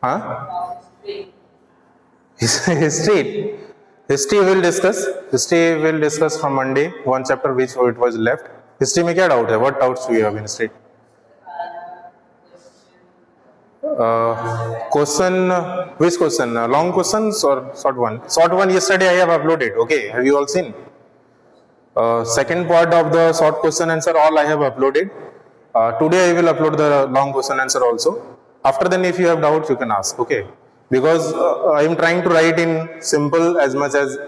Huh? History. History will discuss. History will discuss from Monday. One chapter which it was left. History में क्या doubt है? What doubts do you have in history? Question. Which question? Long questions or short one? Short one yesterday I have uploaded. Okay. Have you all seen? Second part of the short question answer all I have uploaded. Today I will upload the long question answer also. After then, if you have doubts, you can ask. Okay. Because I am trying to write in simple as much as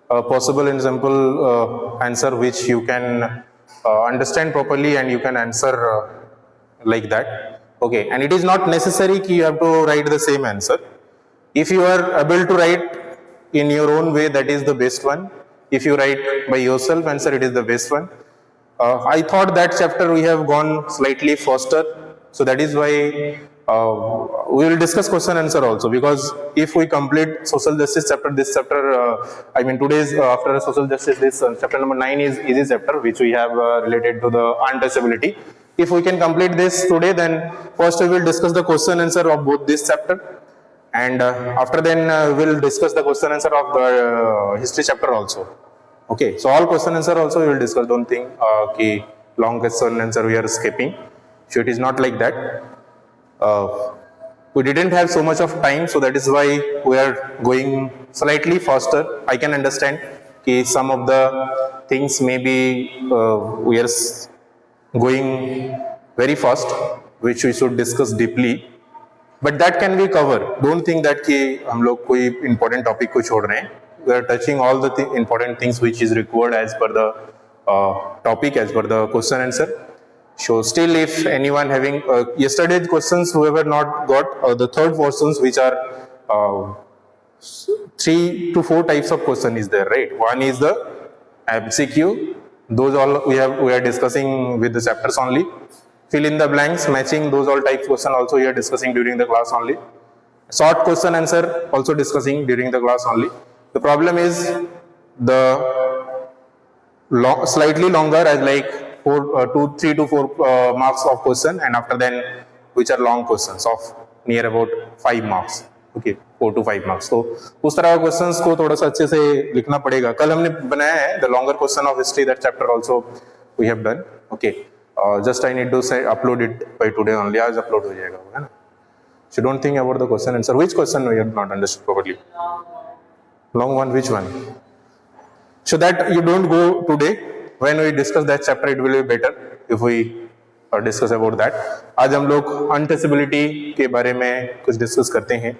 possible in simple answer which you can understand properly and you can answer like that. Okay. And it is not necessary that you have to write the same answer. If you are able to write in your own way, that is the best one. If you write by yourself answer, it is the best one. I thought that chapter we have gone slightly faster, so that is why we will discuss question answer also, because if we complete social justice chapter, this chapter, I mean today's after social justice, this chapter number 9 is easy chapter which we have related to the untouchability. If we can complete this today, then first we will discuss the question answer of both this chapter, and after then we will discuss the question answer of the history chapter also. Okay, so all question answer also we will discuss. Don't think कि long question answer we are skipping. So it is not like that. We didn't have so much of time, so that is why we are going slightly faster. I can understand कि some of the things maybe we are going very fast, which we should discuss deeply. But that can be covered. Don't think that कि हम लोग कोई important topic को छोड़ रहे हैं. We are touching all the important things which is required as per the topic, as per the question answer. So still, if anyone having yesterday's questions, whoever not got the third portions, which are 3 to 4 types of question is there, right? One is the MCQ. Those all we are discussing with the chapters only. Fill in the blanks, matching those all types question also we are discussing during the class only. Short question answer also discussing during the class only. The problem is the slightly longer as like 3 to 4 marks of question, and after then which are long questions of near about 5 marks. Okay, 4 to 5 marks. So उस तरह के questions को थोड़ा सा अच्छे से लिखना पड़ेगा. कल हमने बनाया है the longer question of history, that chapter also we have done. Okay, just I need to say upload it by today only. आज upload हो जाएगा, है ना? So don't think about the question answer. Which question we have not understood properly? Long one, which one? So that you don't go today. When we discuss that chapter, it will be better if we discuss about that. आज हम लोग untouchability के बारे में कुछ discuss करते हैं.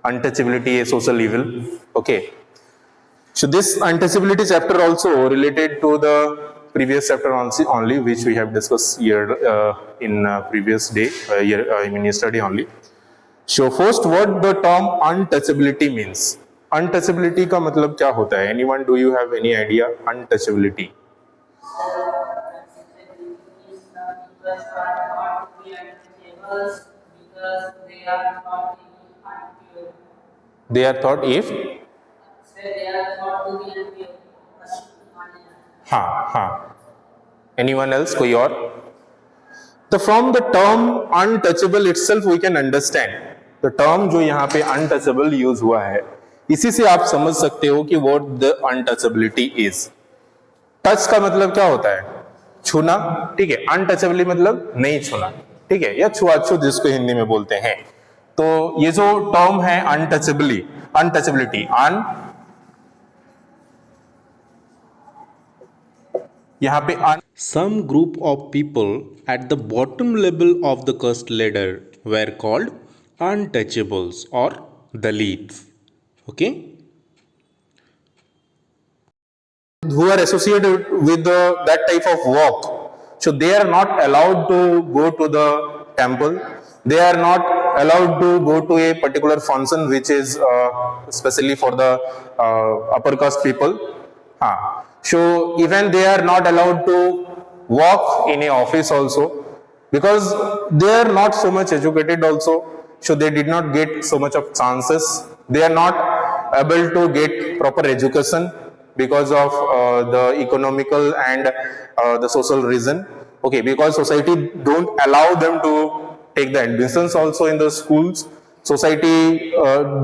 Untouchability is social evil. Okay. So this untouchability chapter also related to the previous chapter only, which we have discussed here in previous day, yesterday only. So first, what the term untouchability means? Untouchability का मतलब क्या होता है? Anyone, do you have any idea? Untouchability. They are thought if. हाँ. Anyone else? कोई और? तो from the term untouchable itself we can understand. The term जो यहाँ पे untouchable use हुआ है, इसी से आप समझ सकते हो कि what the untouchability is. Touch का मतलब क्या होता है? छूना, ठीक है. untouchability मतलब नहीं छूना, ठीक है, या छुआछूत जिसको हिंदी में बोलते हैं. तो ये जो टर्म है untouchability, यहाँ पे some group of people at the bottom level of the caste ladder were called untouchables or Dalits. Okay. Who are associated with that type of work, so they are not allowed to go to the temple. They are not allowed to go to a particular function which is especially for the upper caste people. So even they are not allowed to work in a office also, because they are not so much educated also, so they did not get so much of chances. They are not able to get proper education because of the economical and the social reason. Okay, because society don't allow them to take the admissions also in the schools. Society,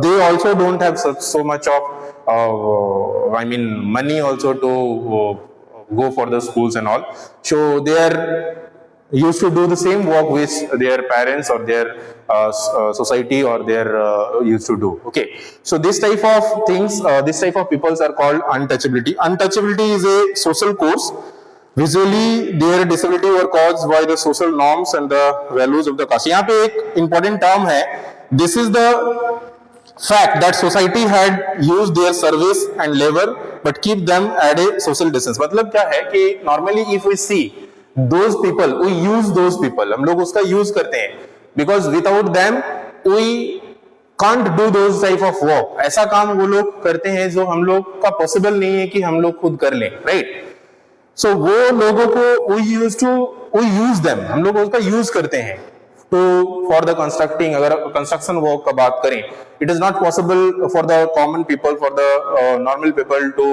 they also don't have so much of, money also to go for the schools and all. So they are used to do the same work which their parents or their society or their used to do. Okay, so this type of things, this type of peoples are called untouchability. Untouchability is a social course. Visually, their disability were caused by the social norms and the values of the caste. यहाँ पे एक important term है. This is the fact that society had used their service and labor but keep them at a social distance. मतलब क्या है कि normally if we see those people, we use those people, हम लोग उसका use करते हैं, because without them we can't do those type of work. ऐसा काम वो लोग करते हैं जो हम लोग का possible नहीं है कि हम लोग खुद कर लें, right? So वो लोगों को we use them, हम लोग उसका use करते हैं to for the constructing. अगर construction work का बात करें, it is not possible for the common people, for the normal people to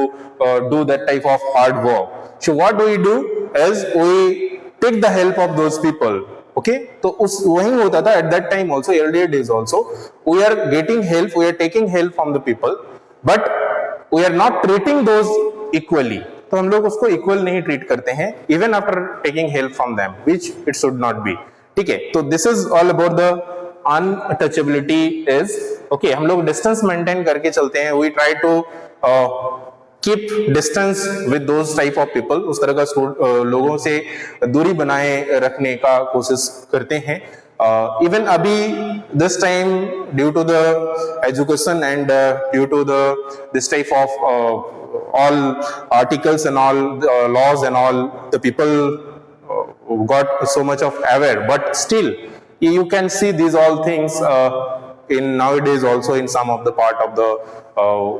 do that type of hard work. So what do we do is we take the help of those people. Okay, तो उस वही होता था at that time also, earlier days also, we are getting help, we are taking help from the people, but we are not treating those equally. तो हम लोग उसको equal नहीं ट्रीट करते हैं even after taking help from them, which it should not be. ठीक है, तो this is all about the untouchability is. Okay, हम लोग डिस्टेंस मेंटेन करके चलते हैं. We try to keep distance with those type of people. उस तरह का लोगों से दूरी बनाए रखने का कोशिश करते हैं. Even अभी this time due to the education and due to the this type of all articles and all laws and all, the people got so much of aware, but still you can see these all things in nowadays also in some of the part of the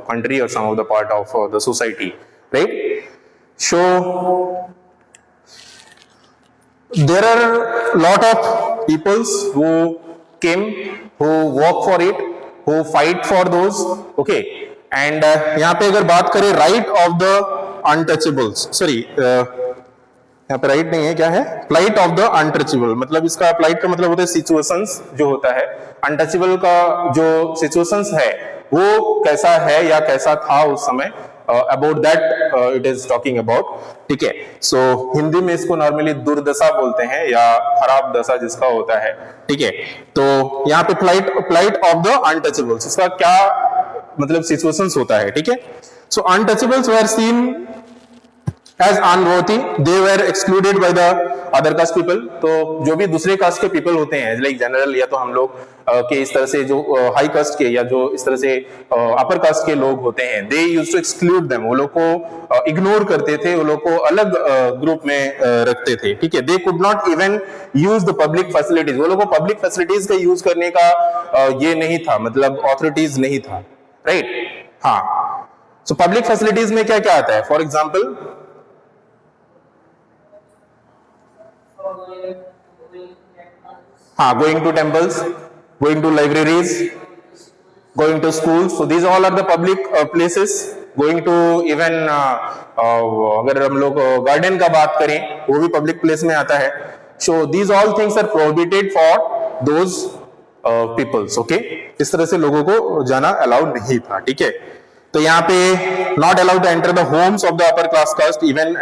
country or some of the part of the society, right? So there are lot of peoples who came, who work for it, who fight for those. Okay, and यहाँ पे अगर बात करें right of the untouchables, sorry यहाँ पे right नहीं है, क्या है, फ्लाइट ऑफ द अनटचेबल. मतलब इसका फ्लाइट का मतलब होता है सिचुएशंस जो होता है. अनटचेबल का जो सिचुएशंस है वो कैसा है या कैसा था उस समय, about that it is talking about. ठीक है, सो हिंदी में इसको नॉर्मली दुर्दशा बोलते हैं या खराब दशा जिसका होता है. ठीक है, तो यहाँ पे फ्लाइट ऑफ द अनटचेबल्स, इसका क्या मतलब सिचुएशंस होता है. ठीक है, so untouchables were seen as unworthy, they were excluded by the other caste people. तो जो भी दूसरे कास्ट के पीपल होते हैं लाइक जनरल, या तो हम लोग के इस तरह से जो हाई कास्ट के या जो इस तरह से अपर कास्ट के लोग होते हैं, they used to exclude them. वो लोग को इग्नोर करते थे, वो लोग को अलग ग्रुप में रखते थे. ठीक है, they could not even use the public facilities. वो लोग को पब्लिक फैसिलिटीज का यूज करने का ये नहीं था, मतलब ऑथोरिटीज नहीं था, राइट? हाँ, सो पब्लिक फैसिलिटीज में क्या क्या आता है? For example going to temples, going to libraries, going to schools. So these all are the public places. Going to even अगर हम लोग गार्डन का बात करें वो भी पब्लिक प्लेस में आता है. So these all things are prohibited for those peoples. Okay, इस तरह से लोगों को जाना अलाउड नहीं था. ठीक है, तो यहाँ पे not allowed to enter the homes of the upper class caste, even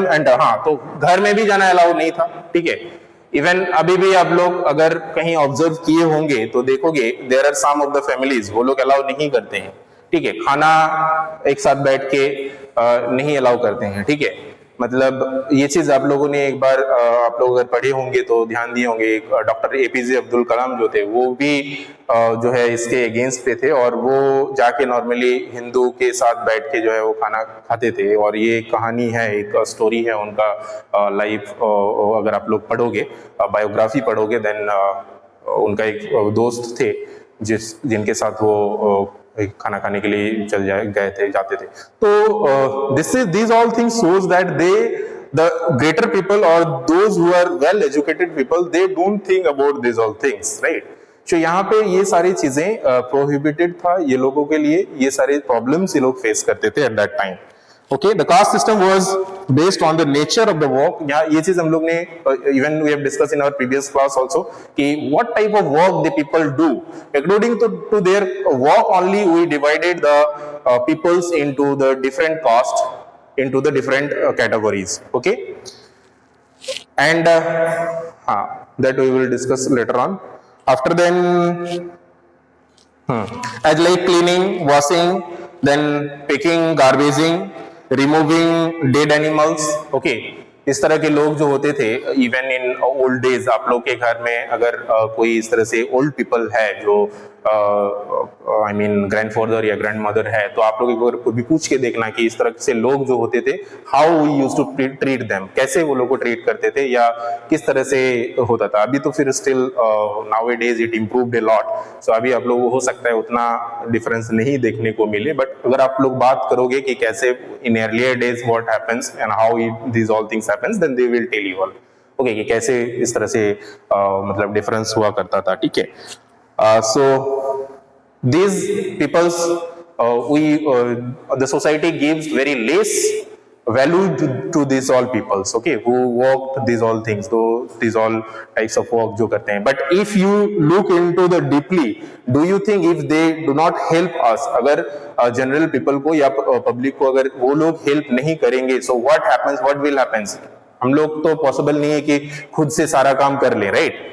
enter. हाँ, तो घर में भी जाना अलाउड नहीं था. ठीक है, इवन अभी भी आप लोग अगर कहीं ऑब्जर्व किए होंगे तो देखोगे there are some of the families, वो लोग अलाउ नहीं करते हैं. ठीक है, खाना एक साथ बैठ के नहीं अलाउ करते हैं. ठीक है, मतलब ये चीज आप लोगों ने एक बार आप लोग अगर पढ़े होंगे तो ध्यान दिए होंगे. डॉक्टर एपीजे अब्दुल कलाम जो थे वो भी जो है इसके अगेंस्ट पे थे, और वो जाके नॉर्मली हिंदू के साथ बैठ के जो है वो खाना खाते थे. और ये कहानी है, एक स्टोरी है उनका लाइफ. अगर आप लोग पढ़ोगे, बायोग्राफी पढ़ोगे, देन उनका एक दोस्त थे जिनके साथ वो खाना खाने के लिए जाते थे. तो these all things shows that the greater people or those who are well educated people, they don't think about these all things, right? So यहाँ पे ये सारी चीजें prohibited था ये लोगों के लिए, ये सारे problems ये लोग फेस करते थे at that time. Okay, the caste system was based on the nature of the work. यहाँ ये चीज हम लोग ने even we have discussed in our previous class also कि what type of work the people do. According to their work only we divided the peoples into the different caste, into the different categories. Okay, and that we will discuss later on. After then, as like cleaning, washing, then picking, garbaging, removing dead animals. Okay, इस तरह के लोग जो होते थे even in old days, आप लोग के घर में अगर कोई इस तरह से ओल्ड पीपल है जो आई मीन ग्रैंडफादर या ग्रैंडमदर है, तो आप लोग एक बार को भी पूछ के देखना कि इस तरह से लोग जो होते थे how we used to treat them, कैसे वो लोग को ट्रीट करते थे या किस तरह से होता था. अभी तो फिर still nowadays it improved a lot, so अभी आप लोग हो सकता है उतना डिफरेंस नहीं देखने को मिले, बट अगर आप लोग बात करोगे कि कैसे in earlier days what happens and how these all things happens, then they will tell you all. Okay, कि कैसे इस तरह से मतलब डिफरेंस हुआ करता था. ठीक है, so these peoples the society gives very less value to these all peoples, okay, who work these all things, though these all types of work जो करते हैं. But if you look into the deeply, do you think if they do not help us, अगर general people को या public को अगर वो लोग help नहीं करेंगे, so what happens, what will happens? हम लोग तो possible नहीं है कि खुद से सारा काम कर ले, right?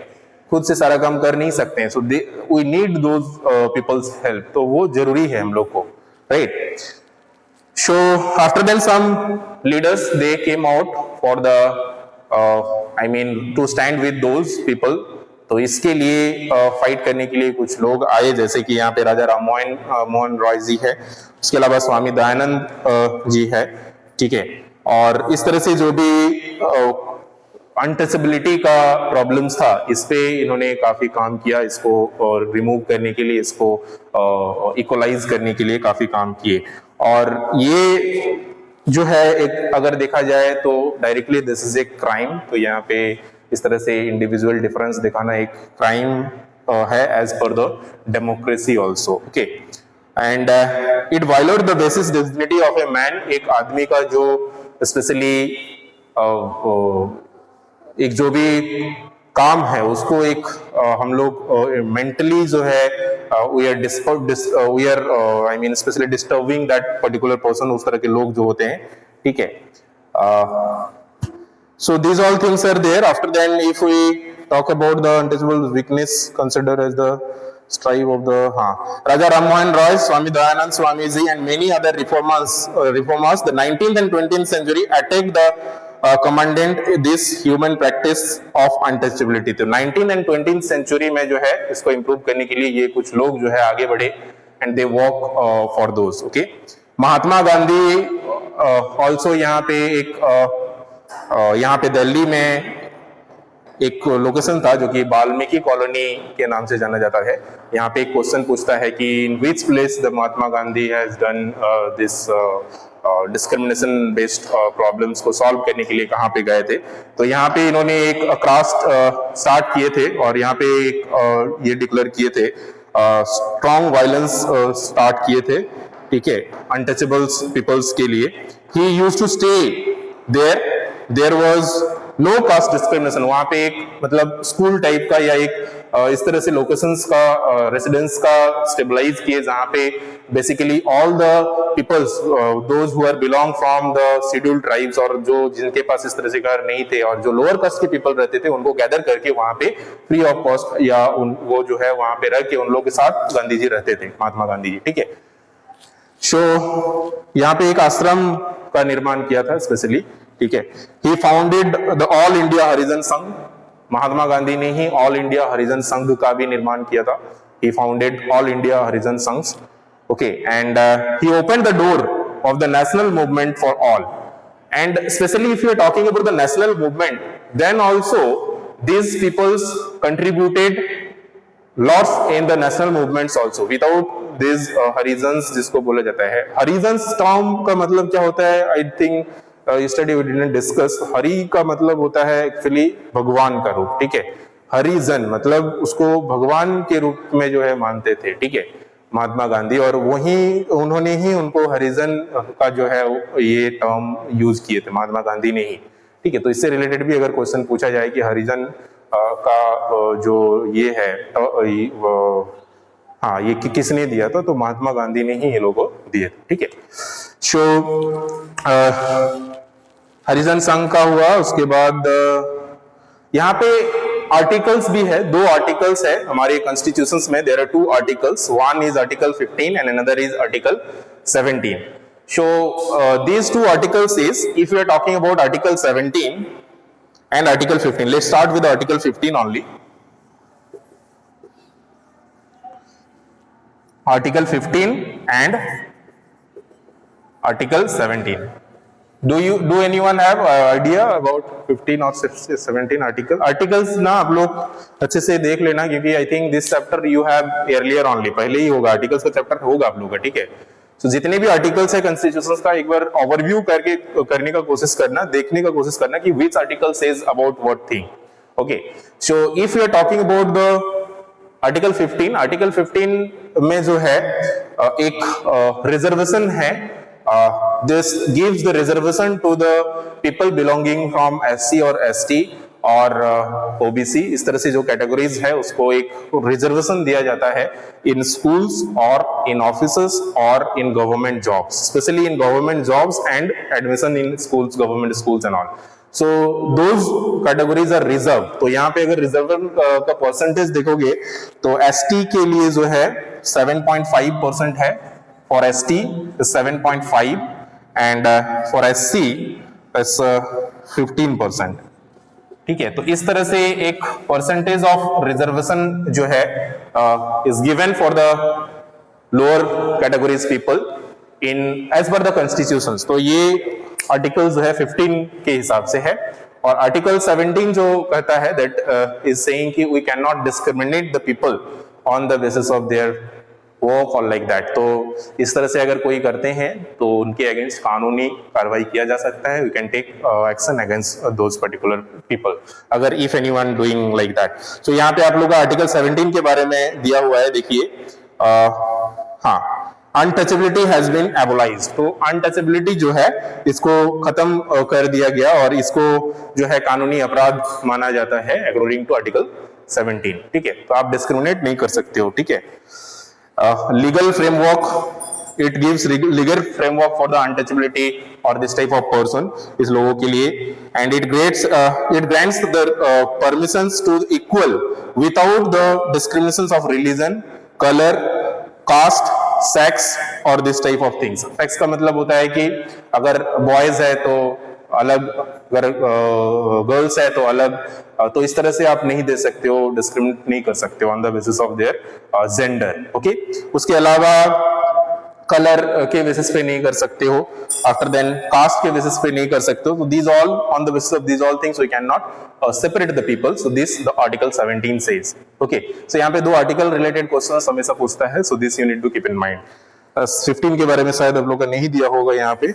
खुद से सारा काम कर नहीं सकते हैं, so we need those peoples help, तो वो जरूरी है हम लोग को, right. So after then some leaders they came out for the I mean to stand with those people. तो इसके लिए फाइट करने के लिए कुछ लोग आए, जैसे कि यहाँ पे राजा राम मोहन रॉय जी है, उसके अलावा स्वामी दयानंद जी है. ठीक है, और इस तरह से जो भी अनटचेबिलिटी का प्रॉब्लम्स था, इस पे इन्होंने काफी काम किया, इसको और रिमूव करने के लिए, इसको इक्वलाइज करने के लिए काफी काम किए. और ये जो है एक अगर देखा जाए तो directly this is a crime. तो यहाँ पे इस तरह से इंडिविजुअल डिफरेंस दिखाना एक क्राइम है as per the democracy also. Okay, and it violate the basis dignity of a man. एक आदमी का जो स्पेशली एक जो भी काम है उसको एक हम लोग मेंटली जो है we are I mean specially disturbing that particular person, उस तरह के लोग जो होते हैं. ठीक है, so these all things are there. After then if we talk about the untouchable weakness consider as the strive of the Raja Ram Mohan Roy, Swami Dayanand Swamiji and many other reformers, the 19th and 20th century attacked the commandant this human practice of untouchability. तो 19th and 20th century में जो है इसको improve करने के लिए ये कुछ लोग जो है आगे बढ़े and they work for those. Okay, Mahatma Gandhi also यहाँ पे एक यहाँ पे दिल्ली में एक लोकेशन था जो कि वाल्मीकि कॉलोनी के नाम से जाना जाता है. यहाँ पे एक क्वेश्चन पूछता है कि in which place the Mahatma Gandhi has done this discrimination based problems को सॉल्व करने के लिए कहाँ पे गए थे. तो यहाँ पे इन्होंने एक क्राफ्ट स्टार्ट किए थे और यहाँ पे एक ये डिक्लेयर किए थे, स्ट्रॉन्ग वायलेंस स्टार्ट किए थे. ठीक है, अनटचेबल्स पीपल्स के लिए. He used to stay there was no caste discrimination. वहां पे एक मतलब स्कूल टाइप का या एक इस तरह से लोकेशंस का रेसिडेंस का स्टेबलाइज किए, जहां पे basically all the peoples those who are belong from the scheduled tribes, और जो जिनके पास इस तरह से घर नहीं थे और जो लोअर कास्ट के पीपल रहते थे उनको गैदर करके वहां पे फ्री ऑफ कॉस्ट या वो जो है वहां पे रह के उन लोगों के साथ गांधी जी रहते थे, महात्मा गांधी जी. ठीक है, सो यहाँ पे एक आश्रम का निर्माण किया था स्पेशली. ठीक है, ही founded the all India Harijan संघ. महात्मा गांधी ने ही ऑल इंडिया हरिजन संघ का भी निर्माण किया था. He founded All India Harijan Sangh. Okay, and he opened the door of the national movement for all. And specially if you are talking about the national movement, then also these peoples contributed lots in the national movements also. Without these harijans, जिसको बोला जाता है, harijans term का मतलब क्या होता है? I think yesterday we didn't discuss. Hari का मतलब होता है एक्चुअली भगवान का रूप. ठीक है, हरिजन मतलब उसको भगवान के रूप में जो है मानते थे. ठीक है, महात्मा गांधी, और वही उन्होंने ही उनको हरिजन का जो है ये टर्म यूज किए थे, महात्मा गांधी ने ही। ठीक है, तो इससे रिलेटेड भी अगर क्वेश्चन पूछा जाए कि हरिजन का जो ये है हाँ ये किसने दिया था, तो महात्मा गांधी ने ही ये लोगों को दिए थे। ठीक है, सो हरिजन संघ का हुआ। उसके बाद यहाँ पे आर्टिकल्स भी है, 2 आर्टिकल्स है हमारे कॉन्स्टिट्यूशंस में। There are 2 articles, one is article 15 and another is article 17. So these 2 articles is, if we are talking about article 17 and article 15, let's start with article 15 only. Article 15 and article 17. Do anyone have idea about 15 or 17 articles ना आप लोग अच्छे से देख लेना, क्योंकि I think this chapter you have earlier only, पहले ही होगा आर्टिकल्स का चैप्टर होगा आप लोग का। ठीक है, तो जितने भी आर्टिकल्स है कॉन्स्टिट्यूशंस का एक बार ओवरव्यू करने का कोशिश करना, देखने का कोशिश करना कि which article says about what thing. Okay, so if you are talking about the article 15, article 15 में जो है एक रिजर्वेशन है, this gives the reservation to the people belonging from SC और ST और OBC, इस तरह से जो कैटेगरीज है उसको एक रिजर्वेशन दिया जाता है इन स्कूल्स और इन ऑफिसेस और in government jobs, specially in government jobs and admission in schools, government schools and all. So those categories are reserve. तो यहाँ पे अगर रिजर्व का परसेंटेज देखोगे तो ST के लिए जो है 7.5% है, for ST is 7.5 and for SC is 15%। ठीक है, तो इस तरह से एक परसेंटेज ऑफ रिजर्वेशन जो है is given for the lower categories people in as per the constitutions. तो ये आर्टिकल जो है 15 के हिसाब से है, और आर्टिकल 17 जो कहता है दैट इज सेइंग कि we can not discriminate the people on the basis of their work और लाइक दैट। तो इस तरह से अगर कोई करते हैं तो उनके अगेंस्ट कानूनी कार्रवाई किया जा सकता है, we can take action against those particular people अगर if anyone doing like that. तो यहाँ पे आप लोग का आर्टिकल 17 के बारे में दिया हुआ है, देखिए हाँ, अनटचेबिलिटी हैज बीन एबोलाइज्ड। तो अनटचेबिलिटी जो है इसको खत्म कर दिया गया और इसको जो है कानूनी अपराध माना जाता है अकॉर्डिंग टू आर्टिकल 17। ठीक है, तो आप डिस्क्रिमिनेट नहीं कर सकते हो। ठीक है, legal framework, it gives legal framework for the untouchability or this type of person इस लोगों के लिए, and it grants the permissions to equal without the discriminations of religion, color, caste, sex और this type of things। sex का मतलब होता है कि अगर boys है तो अलग, अगर गर्ल्स है तो अलग, तो इस तरह से आप नहीं दे सकते हो, डिस्क्रिमिनेट नहीं कर सकते हो on the basis of their gender. Okay, उसके अलावा कलर के बेसिस पे नहीं कर सकते हो, आफ्टर देन कास्ट के बेसिस पे नहीं कर सकते हो। तो these all on the basis of these all things we can not separate the people. So this the article 17 says. Okay, so यहाँ पे 2 आर्टिकल रिलेटेड क्वेश्चंस हमेशा पूछता है, so this you need to keep in mind. 15 के बारे में शायद आप लोग का नहीं दिया होगा यहाँ पे।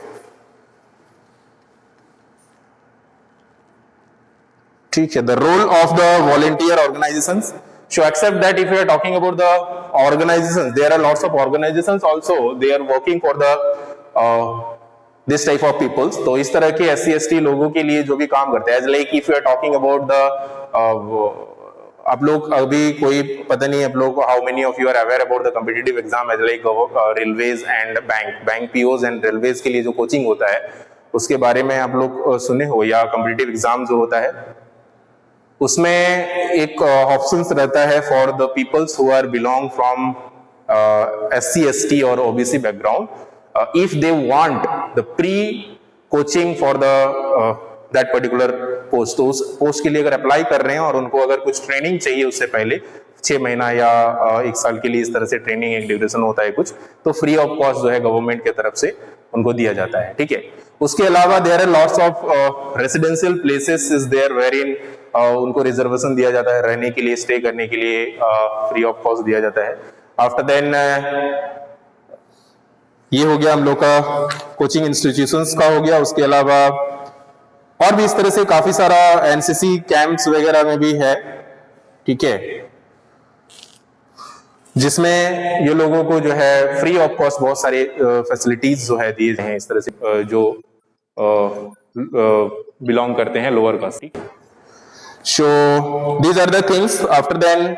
ठीक है, the role of the volunteer organisations. So accept that if you are talking about the organizations, there are lots of organizations also, they are working for the this type of peoples। तो इस तरह के SC ST लोगों के लिए जो भी काम करते हैं, like if you are talking about the आप लोग अभी कोई पता नहीं आप लोग how many of you are aware about the competitive exam as like railways and bank POs and railways के लिए जो कोचिंग होता है उसके बारे में आप लोग सुने हो, या competitive exam जो होता है उसमें एक ऑप्शंस रहता है for the peoples who are belong from SC ST और OBC background, if they want the pre coaching for the that particular post. तो उस पोस्ट के लिए अगर अप्लाई कर रहे हैं और उनको अगर कुछ ट्रेनिंग चाहिए उससे पहले 6 महीना या 1 साल के लिए इस तरह से ट्रेनिंग एक ड्यूरेशन होता है कुछ, तो फ्री ऑफ कॉस्ट जो है गवर्नमेंट की तरफ से उनको दिया जाता है। ठीक है, उसके अलावा there are lots of residential places is there wherein उनको रिजर्वेशन दिया जाता है, रहने के लिए, स्टे करने के लिए फ्री ऑफ कॉस्ट दिया जाता है। आफ्टर देन ये हो गया हम लोग का कोचिंग इंस्टीट्यूशंस का हो गया। उसके अलावा और भी इस तरह से काफी सारा NCC कैंप्स वगैरह में भी है। ठीक है, जिसमें ये लोगों को जो है फ्री ऑफ कॉस्ट बहुत सारे फैसिलिटीज जो है दिए हैं इस तरह से जो बिलोंग करते हैं lower caste. So these are the things. After then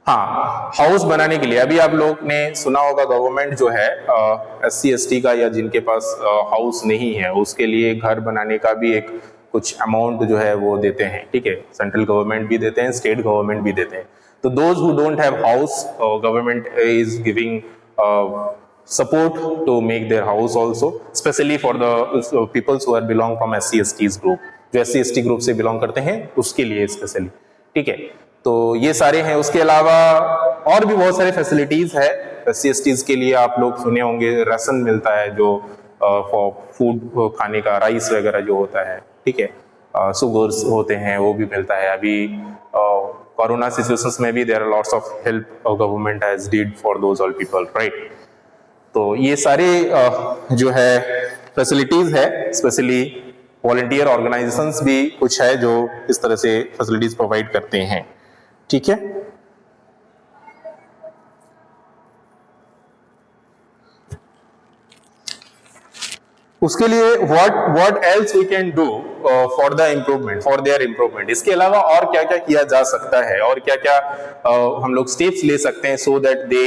हाँ, हाउस बनाने के लिए अभी आप लोग ने सुना होगा गवर्नमेंट जो है SC ST का या जिनके पास हाउस नहीं है उसके लिए घर बनाने का भी एक कुछ अमाउंट जो है वो देते हैं, ठीक है। सेंट्रल गवर्नमेंट भी देते हैं, स्टेट गवर्नमेंट भी देते हैं। तो those who don't have house, government is giving support to make their house also, especially for the peoples who are belong from SC STs group, जो SC ST ग्रुप से belong करते हैं उसके लिए स्पेशली, ठीक है। तो ये सारे हैं। उसके अलावा और भी बहुत सारे फैसिलिटीज है SC STs के लिए। आप लोग सुने होंगे राशन मिलता है जो फॉर फूड खाने का, राइस वगैरह जो होता है, ठीक है। शुगर्स होते हैं वो भी मिलता है। अभी कोरोना सिचुएशंस में भी there are lots of help government has did for those all people, right. तो ये सारे जो है फैसिलिटीज है। स्पेशली वॉलंटियर ऑर्गेनाइजेशंस भी कुछ है जो इस तरह से फैसिलिटीज प्रोवाइड करते हैं, ठीक है। उसके लिए what else we can do for the improvement, for their improvement. इसके अलावा और क्या क्या किया जा सकता है और क्या क्या हम लोग स्टेप्स ले सकते हैं so that they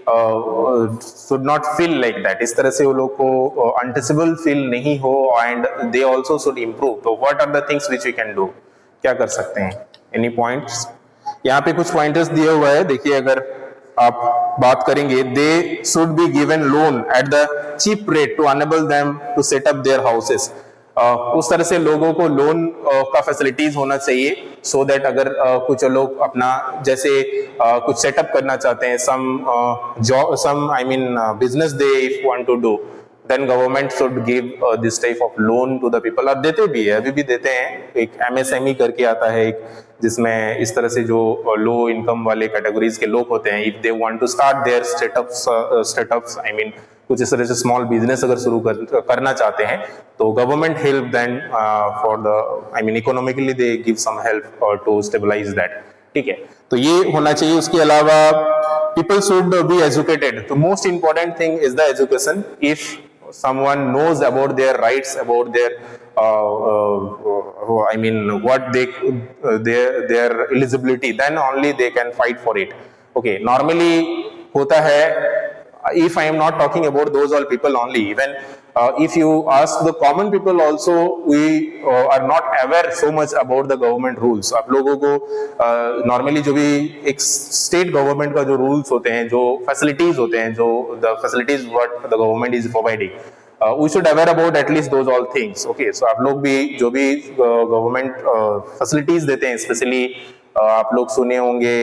should not feel like that, इस तरह से वो लोग को अनटचेबल फील नहीं हो and they also should improve. तो what are the things which we can do, क्या कर सकते हैं? Any points? यहाँ पे कुछ पॉइंटर्स दिए हुए हैं, देखिए। अगर आप बात करेंगे, they should be given loan at the cheap rate to enable them to set up their houses. उस तरह से लोगों को लोन का फैसिलिटीज होना चाहिए सो दैट अगर कुछ लोग अपना जैसे कुछ सेटअप करना चाहते हैं, some I mean business they if want to do, then government should give this type of loan to the people. और देते भी है, अभी भी देते हैं। एक MSME करके आता है एक, जिसमें इस तरह से जो लो इनकम वाले कैटेगरीज के लोग होते हैं, if they want to start their startups I mean कुछ इस तरह से स्मॉल बिजनेस अगर शुरू करना चाहते हैं तो government help then for the I mean economically they give some help to stabilize that, ठीक है। तो ये होना चाहिए। उसके अलावा people should be educated. So most important thing is the education. If someone knows about their rights, about their I mean what they their eligibility, then only they can fight for it. Okay, normally hota hai, if I am not talking about those all people only, even if you ask the common people also, we are not aware so much about the government rules. आप लोगों को normally जो भी एक state government का जो rules होते हैं, जो facilities होते हैं, जो the facilities what the government is providing, we should aware about at least those all things. Okay, so आप लोग भी जो भी government facilities देते हैं, especially आप लोग सुने होंगे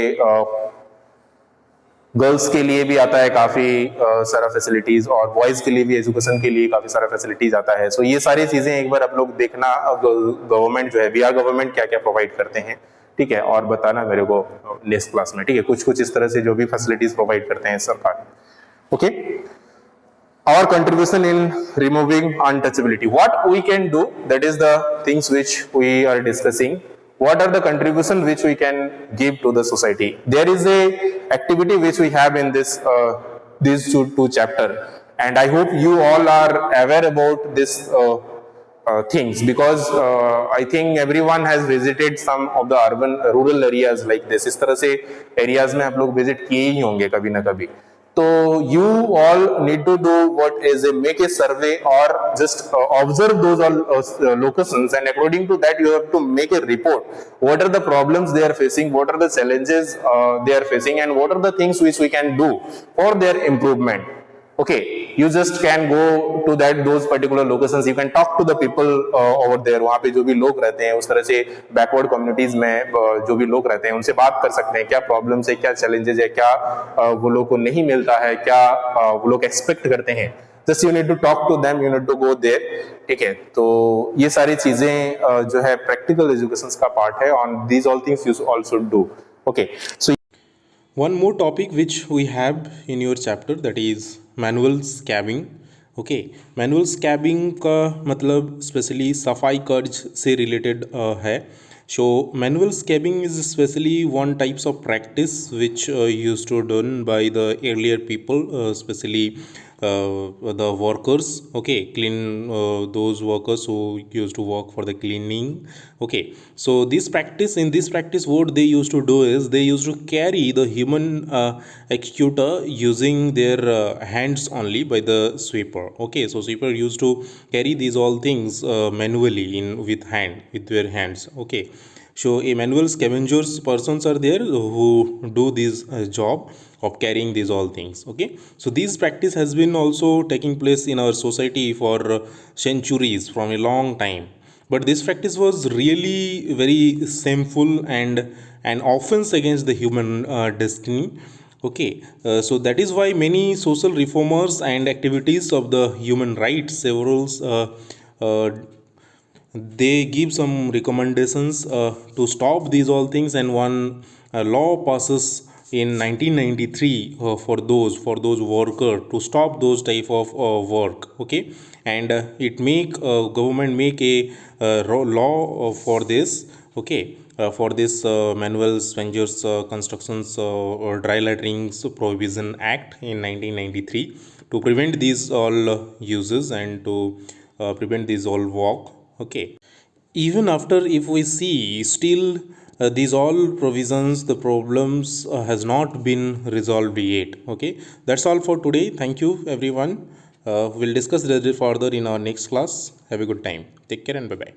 गर्ल्स के लिए भी आता है काफी सारा फैसिलिटीज, और बॉयज के लिए भी एजुकेशन के लिए काफी सारा फैसिलिटीज आता है। सो ये सारी चीजें एक बार आप लोग देखना, गवर्नमेंट जो है, बिहार गवर्नमेंट क्या क्या प्रोवाइड करते हैं, ठीक है, और बताना मेरे को नेक्स्ट क्लास में, ठीक है। कुछ कुछ इस तरह से जो भी फैसिलिटीज प्रोवाइड करते हैं सरकार, okay. Our contribution in removing untouchability, what we can do, that is the things which we are discussing. What are the contribution which we can give to the society? There is a activity which we have in this these two chapter, and I hope you all are aware about this things, because I think everyone has visited some of the urban rural areas like this. इस तरह से areas में आप लोग visit किए ही होंगे कभी ना कभी। तो you all need to do what is make a survey or just observe those all locations, and according to that you have to make a report. What are the problems they are facing, what are the challenges they are facing, and what are the things which we can do for their improvement. Okay, you just can go to those particular locations, you can talk to the people over there. वहाँ पे जो भी लोग रहते हैं, उस तरह से बैकवर्ड कम्युनिटीज में जो भी लोग रहते हैं, उनसे बात कर सकते हैं, क्या प्रॉब्लम्स है, क्या चैलेंजेस है, क्या वो लोग को नहीं मिलता है, क्या वो लोग एक्सपेक्ट करते हैं। Just you need to talk to them, you need to go there, ठीक है। तो ये सारी चीजें जो है प्रैक्टिकल एजुकेशन का पार्ट है। On these all things you all should do, okay. So one more topic which we have in your chapter, that is manual scabbing. Okay, manual scabbing का मतलब स्पेशली सफाई कर्ज से रिलेटेड है। So manual scabing is especially one types of practice which used to done by the earlier people, especially the workers. Okay, clean those workers who used to work for the cleaning. Okay, so this practice, what they used to do is they used to carry the human executor using their hands only by the sweeper. Okay, so sweeper used to carry these all things manually in with their hands. Okay, so a manual scavengers persons are there who do this job of carrying these all things. Okay, so this practice has been also taking place in our society for centuries, from a long time. But this practice was really very shameful and offense against the human destiny. Okay, so that is why many social reformers and activities of the human rights, several uh, they give some recommendations to stop these all things, and one law passes in 1993 for those worker to stop those type of work. Okay, and it make government make a law for this. Okay, for this manual Spangers constructions or dry latterings prohibition act in 1993 to prevent these all uses and to prevent these all work. Okay, even after if we see still these all provisions, the problems has not been resolved yet. Okay, that's all for today. Thank you everyone. We'll discuss this further in our next class. Have a good time. Take care and bye bye.